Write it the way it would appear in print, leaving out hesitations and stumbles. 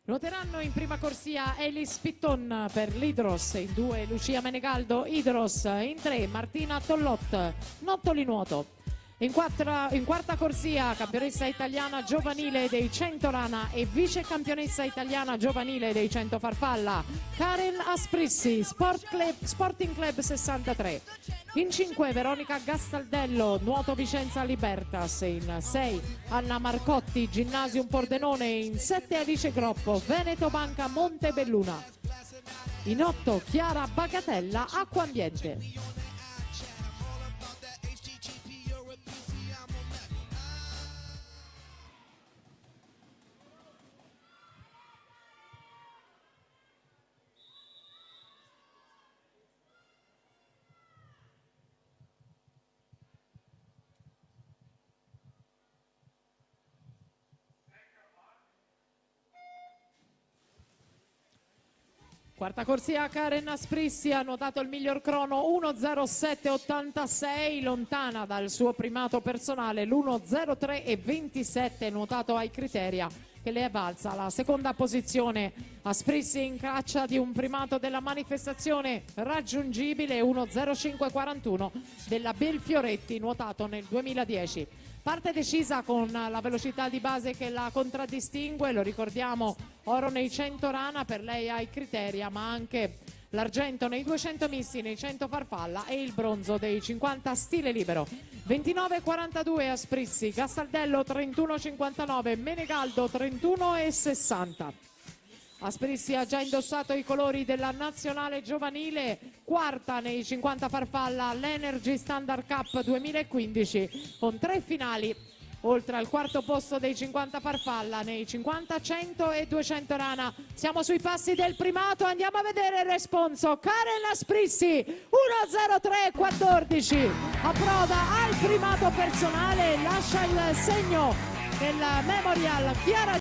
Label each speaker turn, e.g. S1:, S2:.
S1: Nuoteranno in prima corsia Elis Pitton per l'Idros, in 2 Lucia Menegaldo Idros, in 3 Martina Tollot Nottoli Nuoto. In quarta corsia campionessa italiana giovanile dei 100 rana e vice campionessa italiana giovanile dei 100 farfalla Karen Asprissi, Sporting Club 63. In 5 Veronica Gastaldello, Nuoto Vicenza Libertas. In 6 Anna Marcotti, Ginnasium Pordenone. In 7 Alice Groppo, Veneto Banca Montebelluna. In 8 Chiara Bagatella, Acqua Ambiente. Quarta corsia Karen Asprissi ha notato il miglior crono 1:07.86, lontana dal suo primato personale l'1:03.27 nuotato ai Criteria, che le è valsa la seconda posizione. Asprissi in caccia di un primato della manifestazione raggiungibile 1:05.41 della Belfioretti, nuotato nel 2010. Parte decisa con la velocità di base che la contraddistingue, lo ricordiamo, oro nei 100 rana per lei ai Criteria, ma anche l'argento nei 200 misti, nei 100 farfalla e il bronzo dei 50 stile libero. 29,42 Asprissi, Gastaldello 31,59, Menegaldo 31,60. Asprissi ha già indossato i colori della nazionale giovanile, quarta nei 50 farfalla all'Energy Standard Cup 2015 con 3 finali, oltre al quarto posto dei 50 farfalla nei 50, 100 e 200 rana. Siamo sui passi del primato, andiamo a vedere il responso. Karen Asprissi 1:03.14 approda al primato personale, lascia il segno del Memorial Chiara